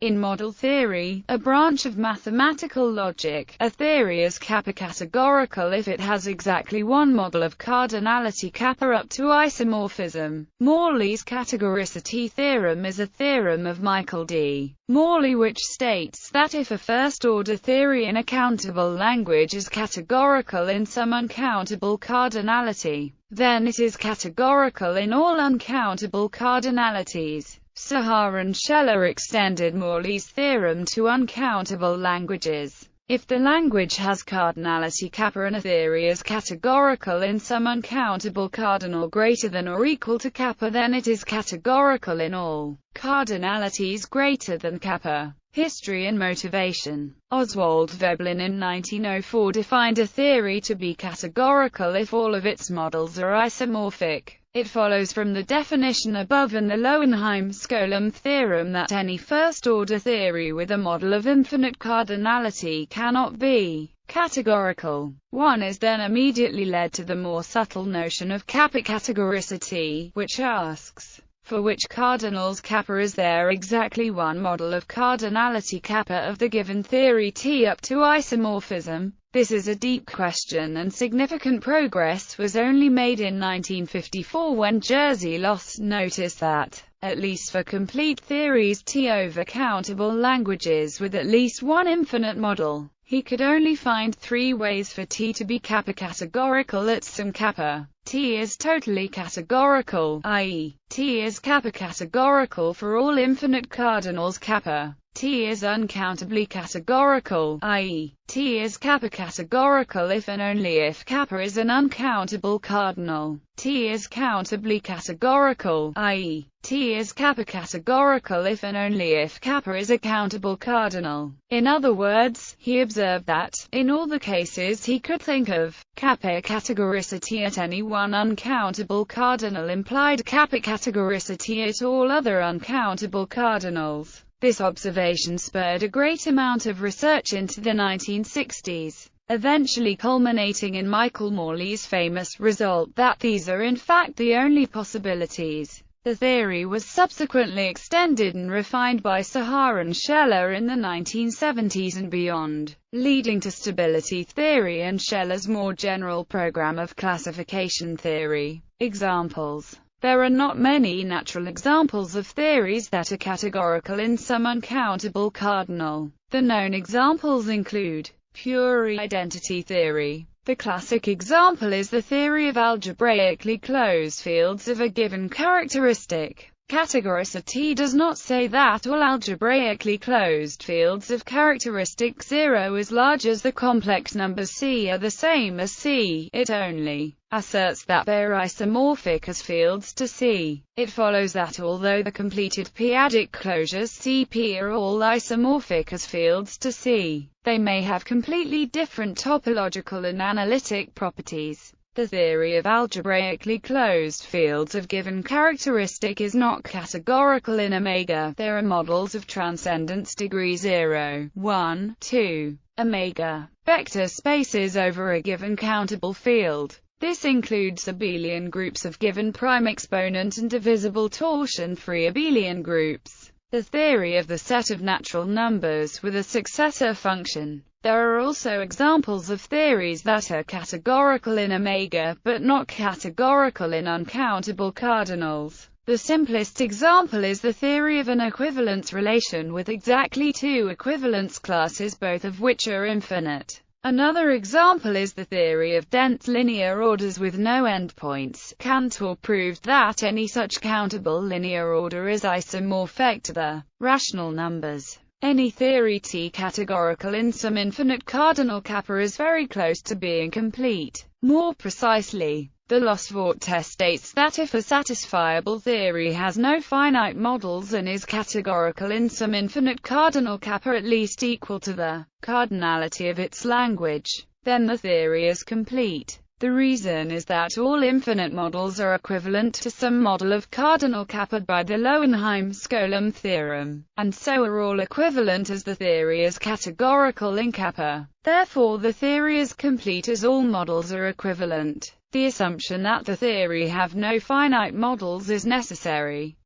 In model theory, a branch of mathematical logic, a theory is categorical if it has exactly one model of cardinality kappa up to isomorphism. Morley's categoricity theorem is a theorem of Michael D. Morley which states that if a first-order theory in a countable language is categorical in some uncountable cardinality, then it is categorical in all uncountable cardinalities. Sahar and Scheller extended Morley's theorem to uncountable languages. If the language has cardinality kappa and a theory is categorical in some uncountable cardinal greater than or equal to kappa, then it is categorical in all cardinalities greater than kappa. History and motivation. Oswald Veblen in 1904 defined a theory to be categorical if all of its models are isomorphic. It follows from the definition above and the Lowenheim-Skolem theorem that any first-order theory with a model of infinite cardinality cannot be categorical. One is then immediately led to the more subtle notion of categoricity, which asks, for which cardinals kappa is there exactly one model of cardinality kappa of the given theory T up to isomorphism? This is a deep question, and significant progress was only made in 1954 when Jerzy Los noticed that, at least for complete theories T over countable languages with at least one infinite model, he could only find three ways for T to be categorical at some kappa. T is totally categorical, i.e., T is categorical for all infinite cardinals kappa. T is uncountably categorical, i.e., T is categorical if and only if kappa is an uncountable cardinal. T is countably categorical, i.e., T is categorical if and only if kappa is a countable cardinal. In other words, he observed that, in all the cases he could think of, categoricity at any one uncountable cardinal implied categoricity at all other uncountable cardinals. This observation spurred a great amount of research into the 1960s, eventually culminating in Michael Morley's famous result that these are in fact the only possibilities. The theory was subsequently extended and refined by Sahar and Scheller in the 1970s and beyond, leading to stability theory and Scheller's more general program of classification theory. Examples. There are not many natural examples of theories that are categorical in some uncountable cardinal. The known examples include pure identity theory. The classic example is the theory of algebraically closed fields of a given characteristic. Categoricity does not say that all algebraically closed fields of characteristic 0 as large as the complex number C are the same as C. It only asserts that they are isomorphic as fields to C. It follows that although the completed p-adic closures CP are all isomorphic as fields to C, they may have completely different topological and analytic properties. The theory of algebraically closed fields of given characteristic is not categorical in omega. There are models of transcendence degree 0, 1, 2, omega, vector spaces over a given countable field. This includes abelian groups of given prime exponent and divisible torsion-free abelian groups. The theory of the set of natural numbers with a successor function. There are also examples of theories that are categorical in omega, but not categorical in uncountable cardinals. The simplest example is the theory of an equivalence relation with exactly two equivalence classes, both of which are infinite. Another example is the theory of dense linear orders with no endpoints. Cantor proved that any such countable linear order is isomorphic to the rational numbers. Any theory T categorical in some infinite cardinal kappa is very close to being complete. More precisely, the Losvort test states that if a satisfiable theory has no finite models and is categorical in some infinite cardinal kappa at least equal to the cardinality of its language, then the theory is complete. The reason is that all infinite models are equivalent to some model of cardinal kappa by the Lowenheim-Skolem theorem, and so are all equivalent as the theory is categorical in kappa. Therefore the theory is complete as all models are equivalent. The assumption that the theory have no finite models is necessary.